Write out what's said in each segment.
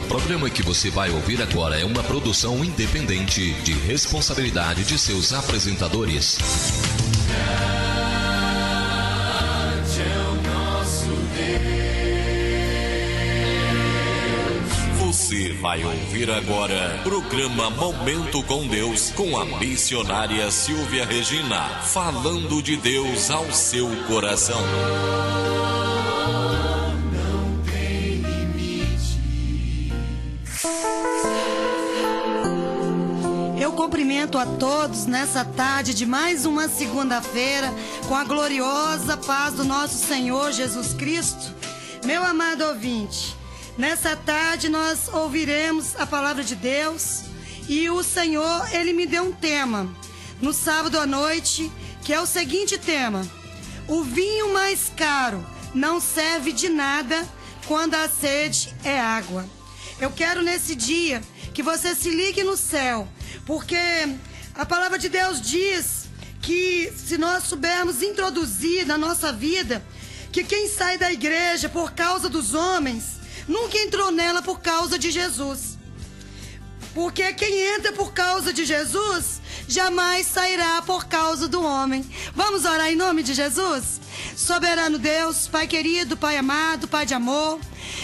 O programa que você vai ouvir agora é uma produção independente de responsabilidade de seus apresentadores. Você vai ouvir agora programa Momento com Deus com a missionária Silvia Regina, falando de Deus ao seu coração. Não tem limite. Eu cumprimento a todos nessa tarde de mais uma segunda-feira com a gloriosa paz do nosso Senhor Jesus Cristo. Meu amado ouvinte, nessa tarde nós ouviremos a palavra de Deus e o Senhor, Ele me deu um tema no sábado à noite, que é o seguinte tema: o vinho mais caro não serve de nada quando a sede é água. Eu quero nesse dia que você se ligue no céu, porque a palavra de Deus diz que se nós soubermos introduzir na nossa vida que quem sai da igreja por causa dos homens nunca entrou nela por causa de Jesus. Porque quem entra por causa de Jesus jamais sairá por causa do homem. Vamos orar em nome de Jesus? Soberano Deus, Pai querido, Pai amado, Pai de amor,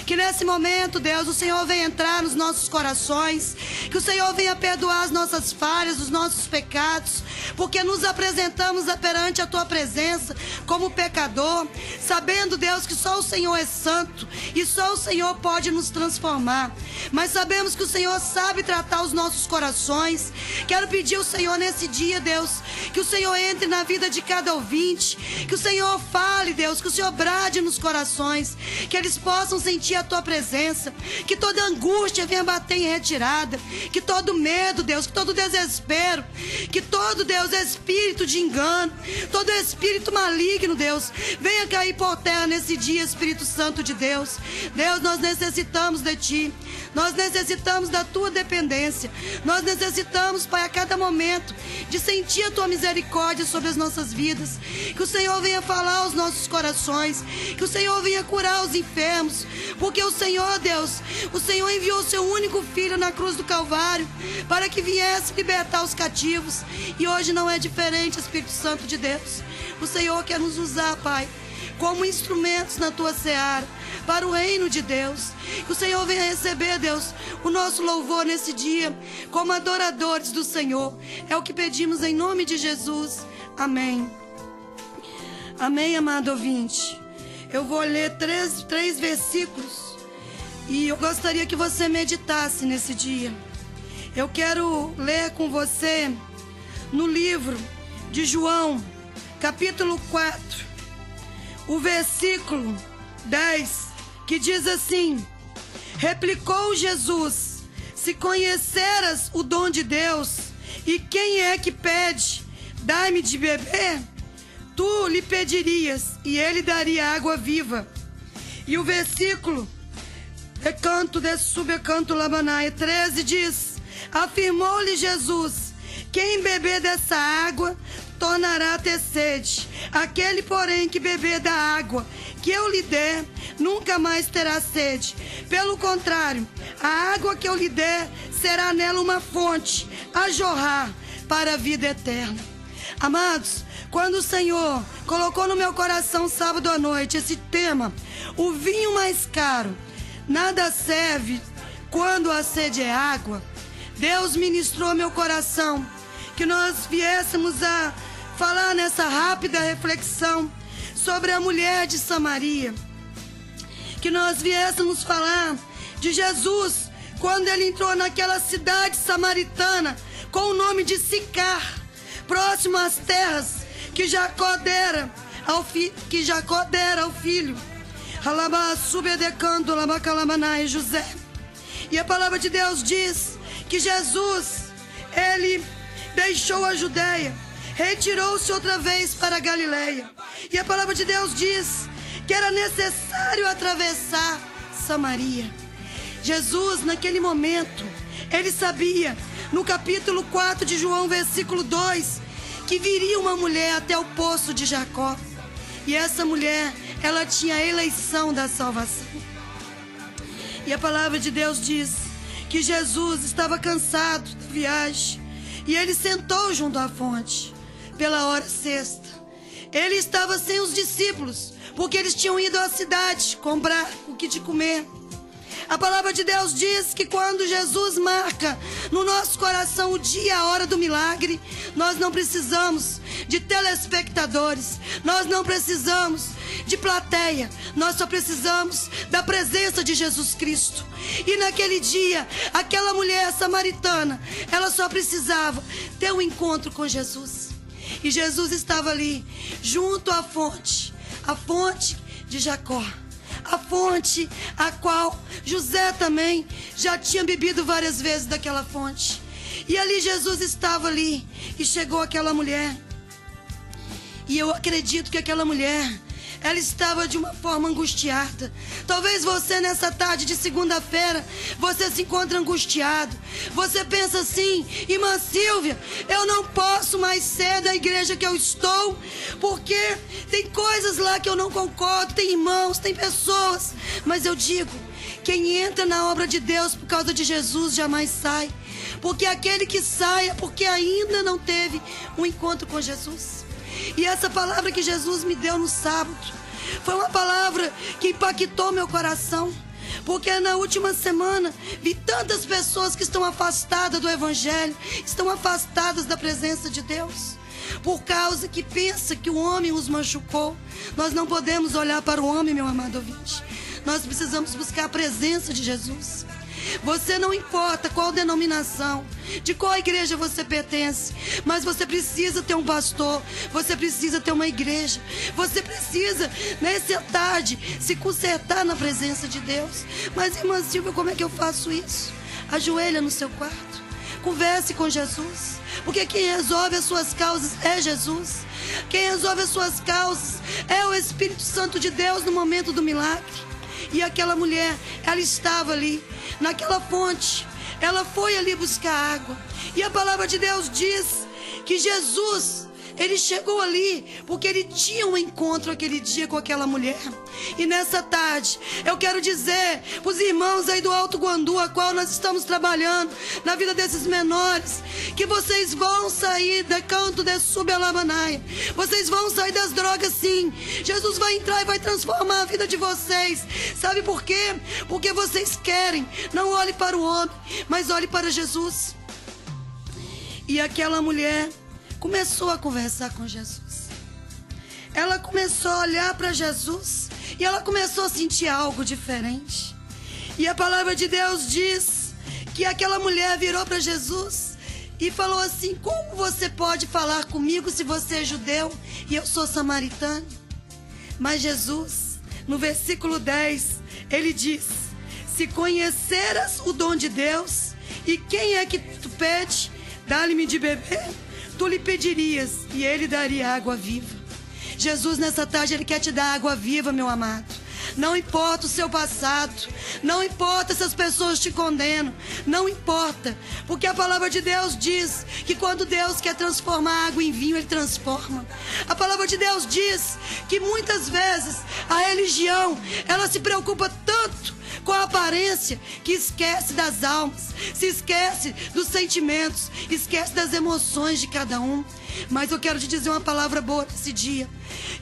que nesse momento, Deus, o Senhor venha entrar nos nossos corações, que o Senhor venha perdoar as nossas falhas, os nossos pecados, porque nos apresentamos perante a Tua presença como pecador, sabendo, Deus, que só o Senhor é santo e só o Senhor pode nos transformar. Mas sabemos que o Senhor sabe tratar os nossos corações. Quero pedir ao Senhor nesse dia, Deus, que o Senhor entre na vida de cada ouvinte, que o Senhor fale, Deus, que o Senhor brade nos corações, que eles possam sentir a Tua presença, que toda angústia venha bater em retirada, que todo medo, Deus, que todo desespero, que todo, Deus, espírito de engano, todo espírito maligno, Deus, venha cair por terra nesse dia, Espírito Santo de Deus. Deus, nós necessitamos de Ti, nós necessitamos da Tua dependência, nós necessitamos, Pai, a cada momento de sentir a Tua misericórdia sobre as nossas vidas, que o Senhor venha falar aos nossos corações, que o Senhor venha curar os enfermos, porque o Senhor, Deus, o Senhor enviou o Seu único Filho na cruz do Calvário para que viesse libertar os cativos, e hoje não é diferente, Espírito Santo de Deus. O Senhor quer nos usar, Pai, como instrumentos na Tua seara, para o reino de Deus. Que o Senhor venha receber, Deus, o nosso louvor nesse dia, como adoradores do Senhor. É o que pedimos em nome de Jesus. Amém. Amém, amado ouvinte. Eu vou ler três versículos e eu gostaria que você meditasse nesse dia. Eu quero ler com você no livro de João, capítulo 4, o versículo 10, que diz assim: replicou Jesus: se conheceras o dom de Deus, e quem é que pede, dai-me de beber, tu lhe pedirias, e ele daria água viva. E o versículo Recanto de Subrecanto Labanaia 13 diz: afirmou-lhe Jesus: quem beber dessa água tornará a ter sede. Aquele, porém, que beber da água que eu lhe der, nunca mais terá sede. Pelo contrário, a água que eu lhe der será nela uma fonte a jorrar para a vida eterna. Amados, quando o Senhor colocou no meu coração sábado à noite esse tema, o vinho mais caro nada serve quando a sede é água, Deus ministrou meu coração que nós viéssemos a falar nessa rápida reflexão sobre a mulher de Samaria, que nós viéssemos falar de Jesus quando ele entrou naquela cidade samaritana com o nome de Sicar, próximo às terras que Jacó dera ao filho José. E a palavra de Deus diz que Jesus, ele deixou a Judeia, retirou-se outra vez para a Galileia. E a palavra de Deus diz que era necessário atravessar Samaria. Jesus, naquele momento, ele sabia, no capítulo 4 de João, versículo 2, que viria uma mulher até o poço de Jacó. E essa mulher, ela tinha a eleição da salvação. E a palavra de Deus diz que Jesus estava cansado da viagem e ele sentou junto à fonte pela hora sexta. Ele estava sem os discípulos porque eles tinham ido à cidade comprar o que de comer. A palavra de Deus diz que quando Jesus marca no nosso coração o dia e a hora do milagre, nós não precisamos de telespectadores, nós não precisamos de plateia, nós só precisamos da presença de Jesus Cristo. E naquele dia, aquela mulher samaritana, ela só precisava ter um encontro com Jesus. E Jesus estava ali, junto à fonte, a fonte de Jacó. A fonte a qual José também já tinha bebido várias vezes daquela fonte. E ali Jesus estava ali e chegou aquela mulher. E eu acredito que aquela mulher, ela estava de uma forma angustiada. Talvez você nessa tarde de segunda-feira, você se encontra angustiado. Você pensa assim: irmã Silvia, eu não posso mais ser da igreja que eu estou, porque tem coisas lá que eu não concordo, tem irmãos, tem pessoas. Mas eu digo, quem entra na obra de Deus por causa de Jesus jamais sai. Porque aquele que sai é porque ainda não teve um encontro com Jesus. E essa palavra que Jesus me deu no sábado foi uma palavra que impactou meu coração, porque na última semana vi tantas pessoas que estão afastadas do Evangelho, estão afastadas da presença de Deus, por causa que pensa que o homem os machucou. Nós não podemos olhar para o homem, meu amado ouvinte. Nós precisamos buscar a presença de Jesus. Você não importa qual denominação, de qual igreja você pertence, mas você precisa ter um pastor, você precisa ter uma igreja, você precisa, nessa tarde, se consertar na presença de Deus. Mas, irmã Silvia, como é que eu faço isso? Ajoelha no seu quarto, converse com Jesus, porque quem resolve as suas causas é Jesus. Quem resolve as suas causas é o Espírito Santo de Deus no momento do milagre. E aquela mulher, ela estava ali, naquela fonte, ela foi ali buscar água. E a palavra de Deus diz que Jesus, ele chegou ali porque ele tinha um encontro aquele dia com aquela mulher. E nessa tarde, eu quero dizer para os irmãos aí do Alto Guandu, a qual nós estamos trabalhando na vida desses menores, que vocês vão sair da canto de Subelabanaia. Vocês vão sair das drogas, sim. Jesus vai entrar e vai transformar a vida de vocês. Sabe por quê? Porque vocês querem. Não olhe para o homem, mas olhe para Jesus. E aquela mulher começou a conversar com Jesus. Ela começou a olhar para Jesus e ela começou a sentir algo diferente. E a palavra de Deus diz que aquela mulher virou para Jesus e falou assim: como você pode falar comigo se você é judeu e eu sou samaritano? Mas Jesus, no versículo 10, ele diz: se conheceras o dom de Deus e quem é que tu pede, dá-lhe-me de beber, tu lhe pedirias e ele daria água viva. Jesus nessa tarde, ele quer te dar água viva, meu amado. Não importa o seu passado, não importa se as pessoas te condenam, não importa, porque a palavra de Deus diz que quando Deus quer transformar água em vinho, ele transforma. A palavra de Deus diz que muitas vezes a religião, ela se preocupa tanto com a aparência que esquece das almas, se esquece dos sentimentos, esquece das emoções de cada um. Mas eu quero te dizer uma palavra boa nesse dia,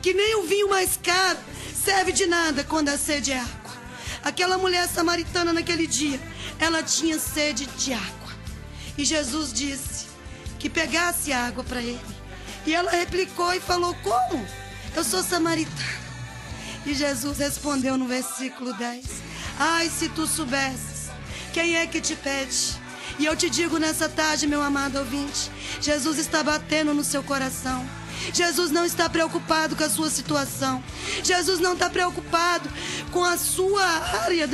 que nem o vinho mais caro serve de nada quando a sede é água. Aquela mulher samaritana naquele dia, ela tinha sede de água. E Jesus disse que pegasse água para ele. E ela replicou e falou: como? Eu sou samaritana. E Jesus respondeu no versículo 10: ai, se tu soubesses quem é que te pede. E eu te digo nessa tarde, meu amado ouvinte, Jesus está batendo no seu coração. Jesus não está preocupado com a sua situação. Jesus não está preocupado com a sua área.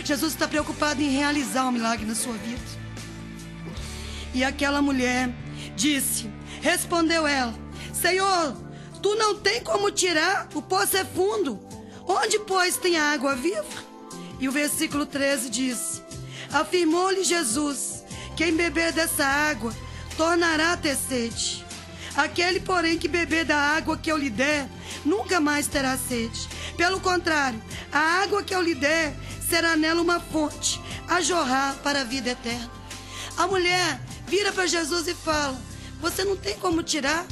Jesus está preocupado em realizar um milagre na sua vida. E aquela mulher disse, respondeu ela: Senhor, tu não tem como tirar, o poço é fundo. Onde, pois, tem a água viva? E o versículo 13 diz: afirmou-lhe Jesus: quem beber dessa água tornará a ter sede. Aquele, porém, que beber da água que eu lhe der, nunca mais terá sede. Pelo contrário, a água que eu lhe der será nela uma fonte a jorrar para a vida eterna. A mulher vira para Jesus e fala: você não tem como tirar,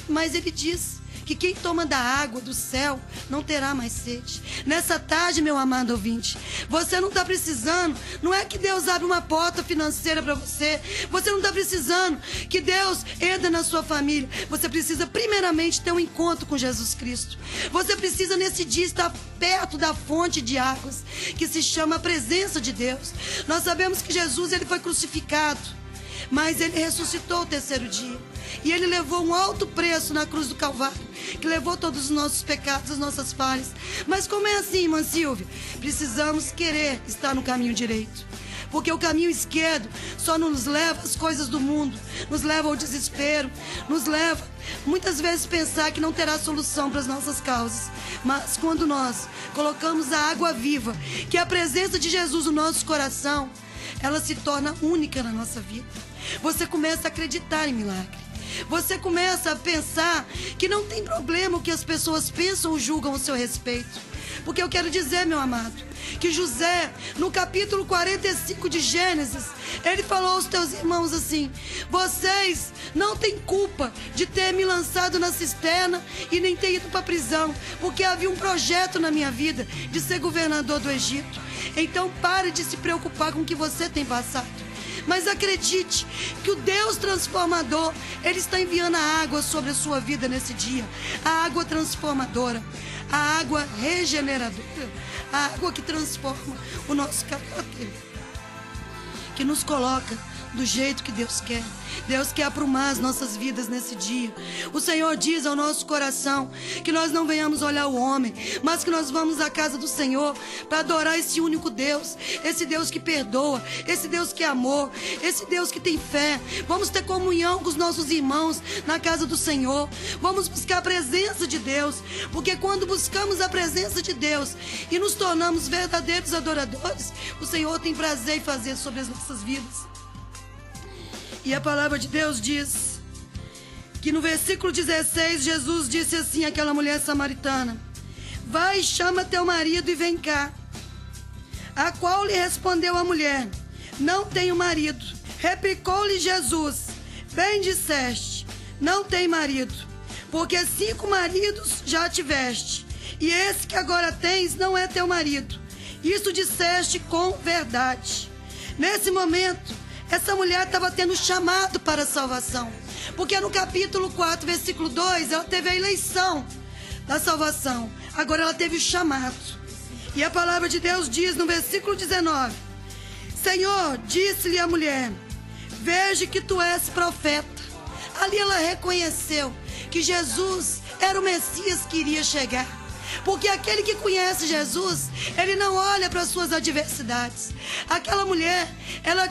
mas ele diz que quem toma da água do céu não terá mais sede. Nessa tarde, meu amado ouvinte, você não está precisando, não é que Deus abre uma porta financeira para você, você não está precisando que Deus entre na sua família, você precisa primeiramente ter um encontro com Jesus Cristo. Você precisa nesse dia estar perto da fonte de águas, que se chama a presença de Deus. Nós sabemos que Jesus, ele foi crucificado, mas ele ressuscitou o terceiro dia. E ele levou um alto preço na cruz do Calvário, que levou todos os nossos pecados, as nossas falhas. Mas como é assim, irmã Silvia? Precisamos querer estar no caminho direito. Porque o caminho esquerdo só nos leva às coisas do mundo, nos leva ao desespero, nos leva muitas vezes a pensar que não terá solução para as nossas causas. Mas quando nós colocamos a água viva, que é a presença de Jesus no nosso coração, ela se torna única na nossa vida. Você começa a acreditar em milagre. Você começa a pensar que não tem problema o que as pessoas pensam ou julgam a seu respeito. Porque eu quero dizer, meu amado, que José, no capítulo 45 de Gênesis, ele falou aos teus irmãos assim: vocês não têm culpa de ter me lançado na cisterna e nem ter ido para a prisão, porque havia um projeto na minha vida de ser governador do Egito. Então pare de se preocupar com o que você tem passado. Mas acredite que o Deus transformador, ele está enviando a água sobre a sua vida nesse dia. A água transformadora, a água regeneradora, a água que transforma o nosso caráter, que nos coloca do jeito que Deus quer. Deus quer aprumar as nossas vidas nesse dia. O Senhor diz ao nosso coração que nós não venhamos olhar o homem, mas que nós vamos à casa do Senhor para adorar esse único Deus, esse Deus que perdoa, esse Deus que é amor, esse Deus que tem fé. Vamos ter comunhão com os nossos irmãos na casa do Senhor. Vamos buscar a presença de Deus, porque quando buscamos a presença de Deus e nos tornamos verdadeiros adoradores, o Senhor tem prazer em fazer sobre as nossas vidas. E a palavra de Deus diz que no versículo 16, Jesus disse assim àquela mulher samaritana: vai, chama teu marido e vem cá. A qual lhe respondeu a mulher: não tenho marido. Replicou-lhe Jesus: bem disseste, não tem marido, porque 5 maridos já tiveste, e esse que agora tens não é teu marido. Isso disseste com verdade. Nesse momento, essa mulher estava tendo chamado para a salvação. Porque no capítulo 4, versículo 2, ela teve a eleição da salvação. Agora ela teve o chamado. E a palavra de Deus diz no versículo 19: Senhor, disse-lhe a mulher, veja que tu és profeta. Ali ela reconheceu que Jesus era o Messias que iria chegar. Porque aquele que conhece Jesus, ele não olha para as suas adversidades. Aquela mulher, ela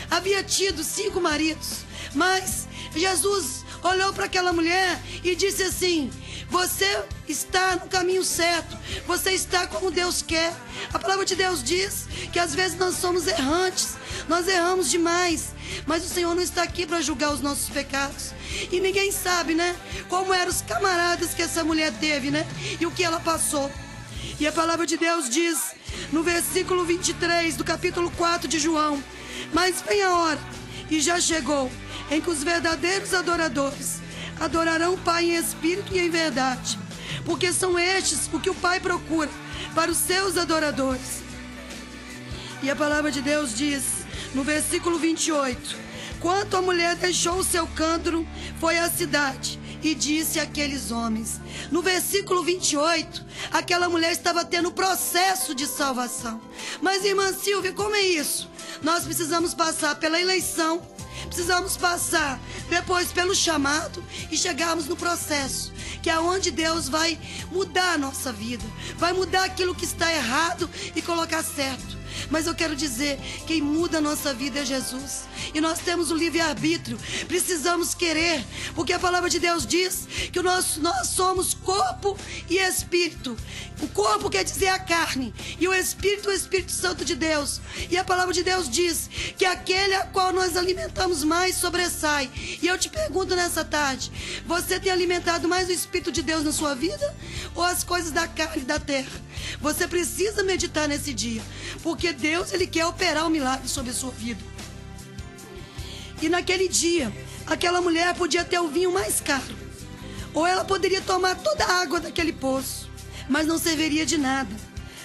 havia tido 5 maridos, mas Jesus olhou para aquela mulher e disse assim: você está no caminho certo, você está como Deus quer. A palavra de Deus diz que às vezes nós somos errantes, nós erramos demais, mas o Senhor não está aqui para julgar os nossos pecados. E ninguém sabe, né, como eram os camaradas que essa mulher teve, né, e o que ela passou. E a palavra de Deus diz no versículo 23 do capítulo 4 de João: mas vem a hora, e já chegou, em que os verdadeiros adoradores adorarão o Pai em espírito e em verdade, porque são estes o que o Pai procura para os seus adoradores. E a palavra de Deus diz no versículo 28: quanto a mulher deixou o seu cântaro, foi à cidade e disse àqueles homens. No versículo 28, aquela mulher estava tendo processo de salvação. Mas, irmã Silvia, como é isso? Nós precisamos passar pela eleição, precisamos passar depois pelo chamado e chegarmos no processo, que é onde Deus vai mudar a nossa vida, vai mudar aquilo que está errado e colocar certo. Mas eu quero dizer, quem muda a nossa vida é Jesus. e nós temos o livre-arbítrio. Precisamos querer, porque a palavra de Deus diz que nós somos corpo e espírito. O corpo quer dizer a carne, e o Espírito Santo de Deus. E a palavra de Deus diz que aquele a qual nós alimentamos mais sobressai. E eu te pergunto nessa tarde, você tem alimentado mais o Espírito de Deus na sua vida? Ou as coisas da carne e da terra? Você precisa meditar nesse dia, porque Deus, Ele quer operar um milagre sobre a sua vida. E naquele dia, aquela mulher podia ter o vinho mais caro, ou ela poderia tomar toda a água daquele poço, mas não serviria de nada.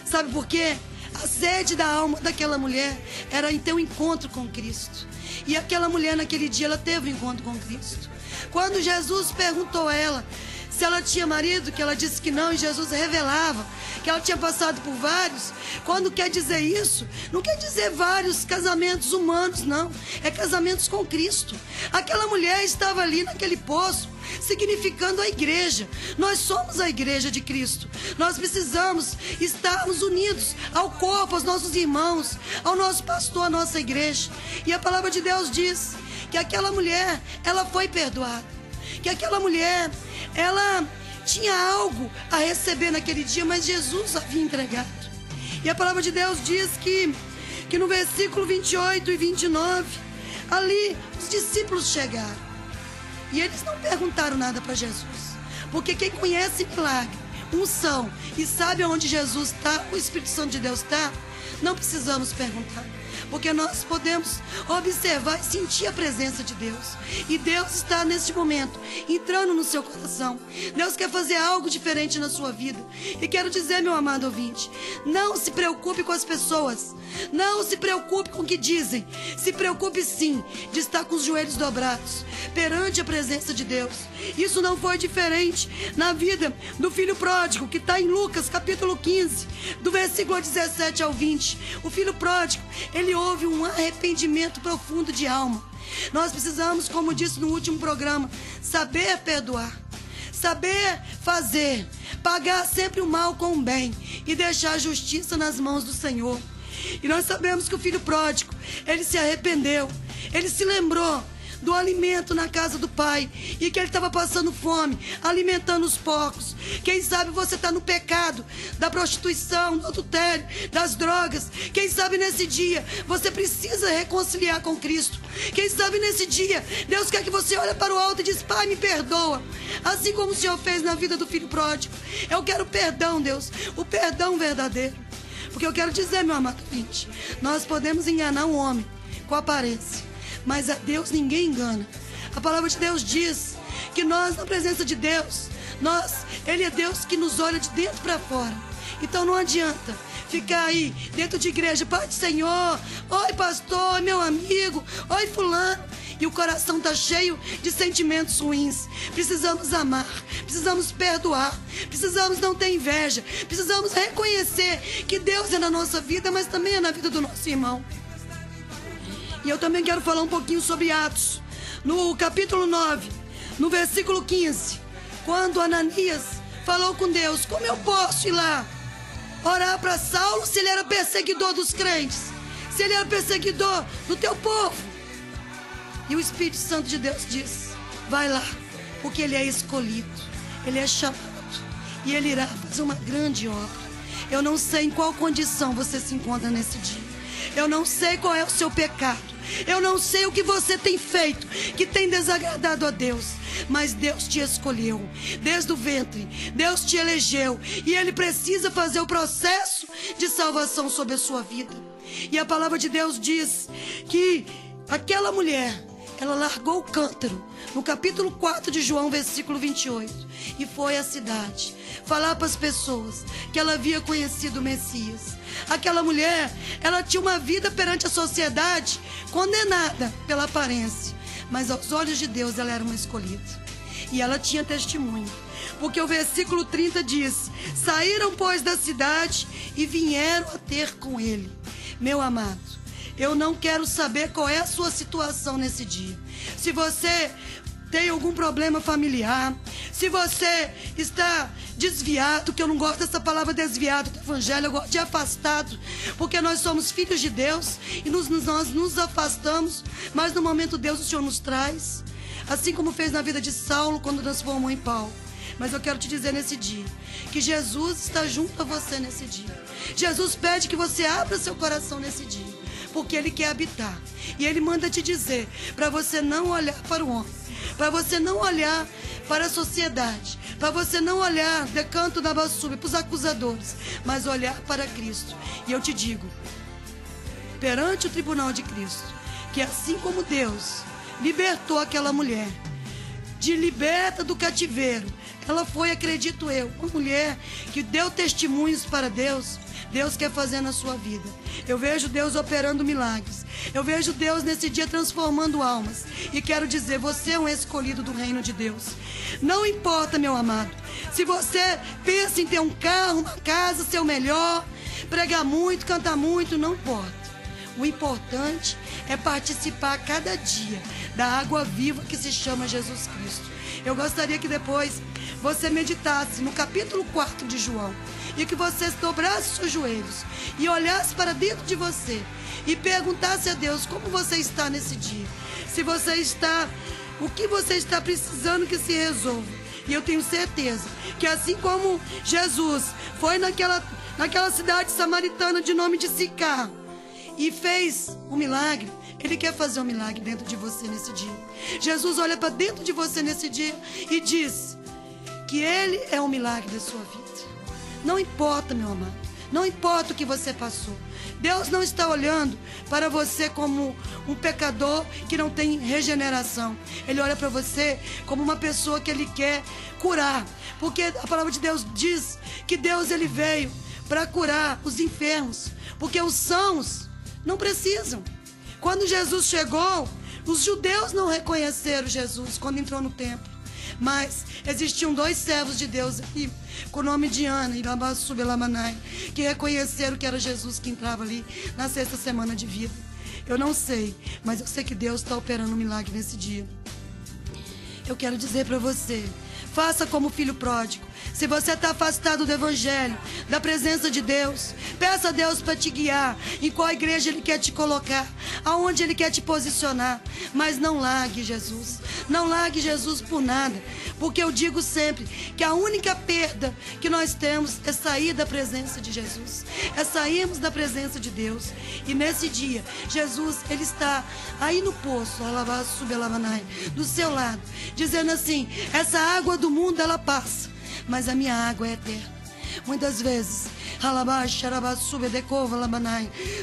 Sabe por quê? A sede da alma daquela mulher era em ter um encontro com Cristo. E aquela mulher naquele dia, ela teve um encontro com Cristo. Quando Jesus perguntou a ela se ela tinha marido, que ela disse que não, e Jesus revelava que ela tinha passado por vários. Quando quer dizer isso, não quer dizer vários casamentos humanos, não. É casamentos com Cristo. Aquela mulher estava ali naquele poço, significando a igreja. Nós somos a igreja de Cristo. Nós precisamos estarmos unidos ao corpo, aos nossos irmãos, ao nosso pastor, à nossa igreja. E a palavra de Deus diz que aquela mulher, ela foi perdoada. Que aquela mulher, ela tinha algo a receber naquele dia, mas Jesus havia entregado. E a palavra de Deus diz que no versículo 28 e 29, ali os discípulos chegaram. E eles não perguntaram nada para Jesus. Porque quem conhece milagre, unção, e sabe onde Jesus está, o Espírito Santo de Deus está, não precisamos perguntar. Porque nós podemos observar e sentir a presença de Deus. E Deus está neste momento entrando no seu coração. Deus quer fazer algo diferente na sua vida. E quero dizer, meu amado ouvinte, não se preocupe com as pessoas. Não se preocupe com o que dizem. Se preocupe sim de estar com os joelhos dobrados perante a presença de Deus. Isso não foi diferente na vida do filho pródigo, que está em Lucas capítulo 15, do versículo 17 ao 20. O filho pródigo, ele houve um arrependimento profundo de alma. Nós precisamos, como disse no último programa, saber perdoar, saber fazer, pagar sempre o mal com o bem e deixar a justiça nas mãos do Senhor. E nós sabemos que o filho pródigo, ele se arrependeu, ele se lembrou do alimento na casa do pai e que ele estava passando fome, alimentando os porcos. Quem sabe você está no pecado da prostituição, do adultério, das drogas. Quem sabe nesse dia você precisa reconciliar com Cristo. Quem sabe nesse dia Deus quer que você olhe para o alto e diz: Pai, me perdoa, assim como o Senhor fez na vida do filho pródigo. Eu quero perdão, Deus, o perdão verdadeiro. Porque eu quero dizer, meu amado ouvinte, nós podemos enganar um homem com aparência, mas a Deus ninguém engana. A palavra de Deus diz que nós, na presença de Deus, Ele é Deus que nos olha de dentro para fora. Então não adianta ficar aí dentro de igreja: Pai do Senhor, oi pastor, oi meu amigo, oi fulano. E o coração está cheio de sentimentos ruins. Precisamos amar, precisamos perdoar, precisamos não ter inveja, precisamos reconhecer que Deus é na nossa vida, mas também é na vida do nosso irmão. E eu também quero falar um pouquinho sobre Atos, no capítulo 9, no versículo 15, quando Ananias falou com Deus: como eu posso ir lá orar para Saulo se ele era perseguidor dos crentes, se ele era perseguidor do teu povo? E o Espírito Santo de Deus diz: vai lá, porque ele é escolhido, ele é chamado, e ele irá fazer uma grande obra. Eu não sei em qual condição você se encontra nesse dia, eu não sei qual é o seu pecado, eu não sei o que você tem feito que tem desagradado a Deus, mas Deus te escolheu desde o ventre, Deus te elegeu, e Ele precisa fazer o processo de salvação sobre a sua vida. E a palavra de Deus diz que aquela mulher, ela largou o cântaro, no capítulo 4 de João, versículo 28, e foi à cidade falar para as pessoas que ela havia conhecido o Messias. Aquela mulher, ela tinha uma vida perante a sociedade condenada pela aparência, mas aos olhos de Deus ela era uma escolhida. E ela tinha testemunho, porque o versículo 30 diz: saíram, pois, da cidade e vieram a ter com ele. Meu amado, eu não quero saber qual é a sua situação nesse dia. Se você tem algum problema familiar, se você está desviado, que eu não gosto dessa palavra desviado do evangelho, eu gosto de afastado, porque nós somos filhos de Deus e nós nos afastamos, mas no momento Deus, o Senhor nos traz, assim como fez na vida de Saulo quando transformou em Paulo. Mas eu quero te dizer nesse dia que Jesus está junto a você nesse dia. Jesus pede que você abra seu coração nesse dia, porque Ele quer habitar. E Ele manda te dizer para você não olhar para o homem, para você não olhar para a sociedade, para você não olhar de canto da basúbia, para os acusadores, mas olhar para Cristo. E eu te digo, perante o tribunal de Cristo, que assim como Deus libertou aquela mulher, liberta do cativeiro, ela foi, acredito eu, uma mulher que deu testemunhos para Deus. Deus quer fazer na sua vida. Eu vejo Deus operando milagres. Eu vejo Deus nesse dia transformando almas. E quero dizer, você é um escolhido do reino de Deus. Não importa, meu amado, se você pensa em ter um carro, uma casa, ser o melhor, pregar muito, cantar muito, não importa. O importante é participar a cada dia da água viva que se chama Jesus Cristo. Eu gostaria que depois você meditasse no capítulo 4 de João e que você dobrasse seus joelhos e olhasse para dentro de você e perguntasse a Deus como você está nesse dia. Se você está, o que você está precisando que se resolva. E eu tenho certeza que assim como Jesus foi naquela cidade samaritana de nome de Sicar e fez um milagre, Ele quer fazer um milagre dentro de você nesse dia. Jesus olha para dentro de você nesse dia e diz que Ele é o milagre da sua vida. Não importa, meu amado, não importa o que você passou. Deus não está olhando para você como um pecador que não tem regeneração. Ele olha para você como uma pessoa que Ele quer curar. Porque a palavra de Deus diz que Deus Ele veio para curar os enfermos. Porque os sãos não precisam. Quando Jesus chegou, os judeus não reconheceram Jesus quando entrou no templo. Mas existiam 2 servos de Deus aqui, com o nome de Ana e Labassube Lamanai, que reconheceram que era Jesus que entrava ali na 6ª semana de vida. Eu não sei, mas eu sei que Deus está operando um milagre nesse dia. Eu quero dizer para você, faça como o filho pródigo. Se você está afastado do evangelho, da presença de Deus, peça a Deus para te guiar em qual igreja Ele quer te colocar, aonde Ele quer te posicionar. Mas não largue Jesus. Não largue Jesus por nada. Porque eu digo sempre que a única perda que nós temos é sair da presença de Jesus. É sairmos da presença de Deus. E nesse dia, Jesus, Ele está aí no poço, do seu lado, dizendo assim, essa água do mundo ela passa, mas a minha água é eterna. Muitas vezes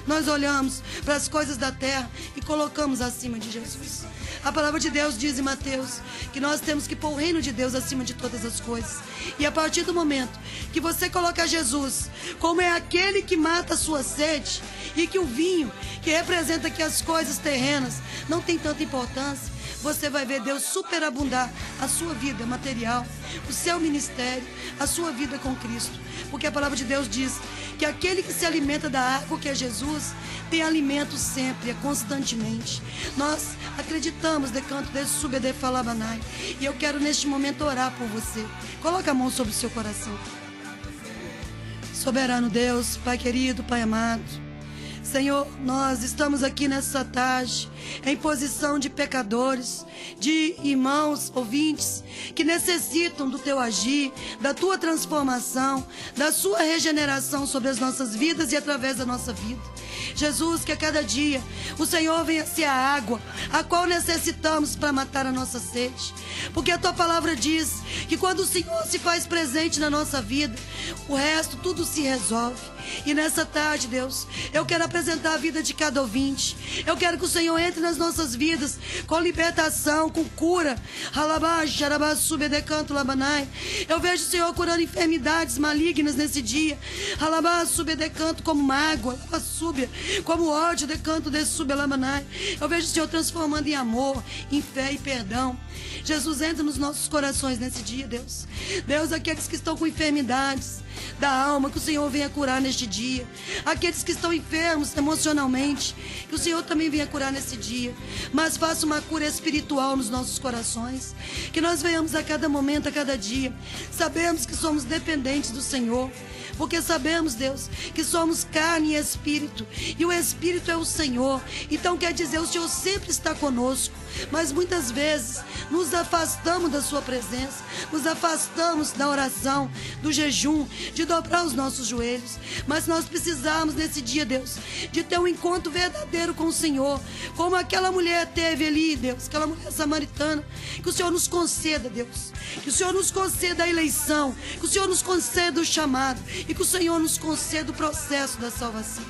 nós olhamos para as coisas da terra e colocamos acima de Jesus. A palavra de Deus diz em Mateus que nós temos que pôr o reino de Deus acima de todas as coisas. E a partir do momento que você coloca Jesus como é aquele que mata a sua sede, e que o vinho, que representa que as coisas terrenas não tem tanta importância, você vai ver Deus superabundar a sua vida material, o seu ministério, a sua vida com Cristo. Porque a palavra de Deus diz que aquele que se alimenta da água, que é Jesus, tem alimento sempre, constantemente. Nós acreditamos de canto de sube de falabanai. E eu quero neste momento orar por você. Coloca a mão sobre o seu coração. Soberano Deus, Pai querido, Pai amado, Senhor, nós estamos aqui nessa tarde em posição de pecadores, de irmãos, ouvintes, que necessitam do Teu agir, da Tua transformação, da Sua regeneração sobre as nossas vidas e através da nossa vida. Jesus, que a cada dia o Senhor venha ser a água a qual necessitamos para matar a nossa sede. Porque a Tua palavra diz que quando o Senhor se faz presente na nossa vida, o resto tudo se resolve. E nessa tarde, Deus, eu quero apresentar a vida de cada ouvinte. Eu quero que o Senhor entre nas nossas vidas com libertação, com cura. Eu vejo o Senhor curando enfermidades malignas nesse dia. Como mágoa, como ódio, eu vejo o Senhor transformando em amor, em fé e perdão. Jesus, Jesus, entra nos nossos corações nesse dia, Deus. Deus, aqueles que estão com enfermidades da alma, que o Senhor venha curar neste dia. Aqueles que estão enfermos emocionalmente, que o Senhor também venha curar nesse dia. Mas faça uma cura espiritual nos nossos corações. Que nós venhamos a cada momento, a cada dia. Sabemos que somos dependentes do Senhor. Porque sabemos, Deus, que somos carne e espírito. E o Espírito é o Senhor. Então quer dizer, o Senhor sempre está conosco. Mas muitas vezes nos afastamos da sua presença. Nos afastamos da oração, do jejum, de dobrar os nossos joelhos. Mas nós precisamos nesse dia, Deus, de ter um encontro verdadeiro com o Senhor. Como aquela mulher teve ali, Deus, aquela mulher samaritana. Que o Senhor nos conceda, Deus. Que o Senhor nos conceda a eleição. Que o Senhor nos conceda o chamado. E que o Senhor nos conceda o processo da salvação.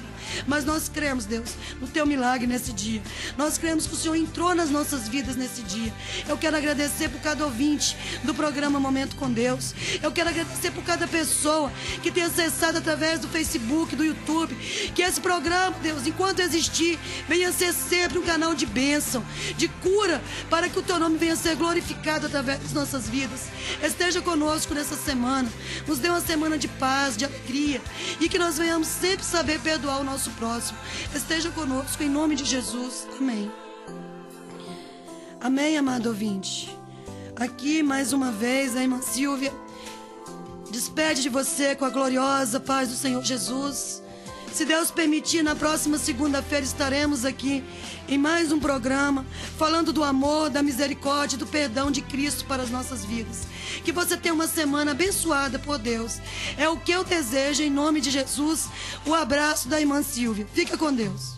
Mas nós cremos, Deus, no teu milagre nesse dia. Nós cremos que o Senhor entrou nas nossas vidas nesse dia. Eu quero agradecer por cada ouvinte do programa Momento com Deus. Eu quero agradecer por cada pessoa que tem acessado através do Facebook, do YouTube. Que esse programa, Deus, enquanto existir, venha ser sempre um canal de bênção, de cura, para que o teu nome venha ser glorificado através das nossas vidas. Esteja conosco nessa semana. Nos dê uma semana de paz, de alegria. E que nós venhamos sempre saber perdoar o nosso próximo. Esteja conosco em nome de Jesus. Amém. Amém, amado ouvinte. Aqui mais uma vez a irmã Silvia despede de você com a gloriosa paz do Senhor Jesus. Se Deus permitir, na próxima segunda-feira estaremos aqui em mais um programa falando do amor, da misericórdia e do perdão de Cristo para as nossas vidas. Que você tenha uma semana abençoada por Deus. É o que eu desejo em nome de Jesus. O abraço da irmã Silvia. Fica com Deus.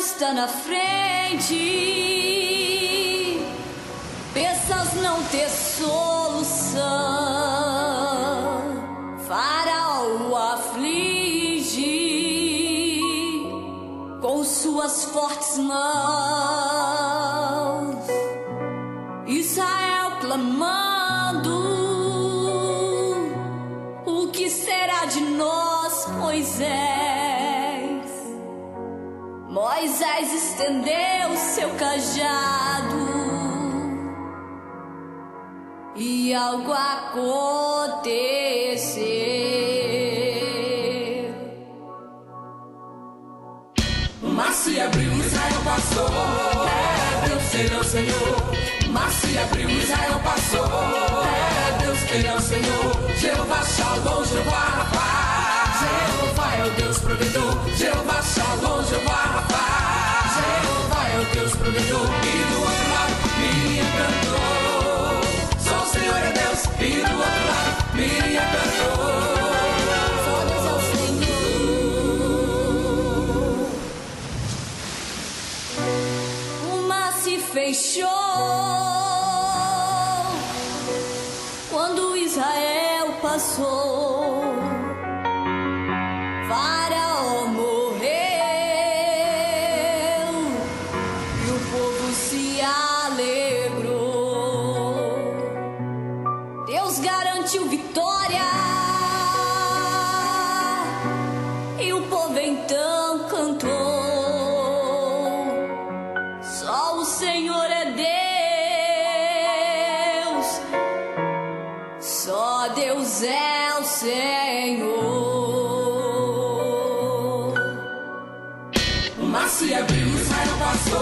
Está na frente, pensas não ter solução, Faraó aflige com suas fortes mãos, Israel clamando, o que será de nós, Moisés? Moisés estendeu seu cajado e algo aconteceu. O mar se abriu, Israel passou. É Deus, ele é o Senhor. O mar se abriu, Israel passou. É Deus, ele é o Senhor. Jeová Shalom, Jeová Rapá. Jeová é o Deus provedor. Jeová Shalom, Jeová Rapá. Jeová é o Deus provedor. E do outro lado, Miriam cantou. Só o Senhor é Deus. E do outro lado, Miriam cantou. Fodas ao Senhor. O mar se fechou quando Israel passou. Faraó morreu e o povo se alegrou. Deus garantiu vitória e o povo então cantou. Só o Senhor é Deus, só Deus é o Senhor. O mar se abriu, Israel passou.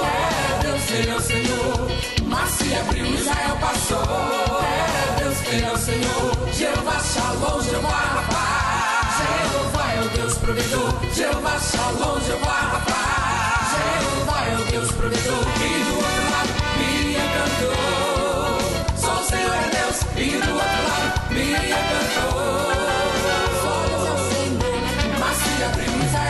É Deus, ele é o Senhor. O mar se abriu, Israel passou. É Deus, ele é o Senhor. Jeová Shalom, Jeová Rapá. Jeová é o Deus provedor. Jeová Shalom, Jeová Rapá. Jeová é o Deus provedor. E do outro lado, Miriam cantou. Só o Senhor é Deus. E do outro lado, Miriam cantou. Fodas ao Senhor. O mar se abriu, Israel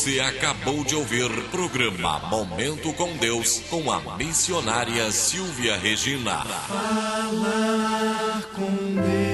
Você acabou de ouvir programa Momento com Deus com a missionária Silvia Regina. Falar com Deus.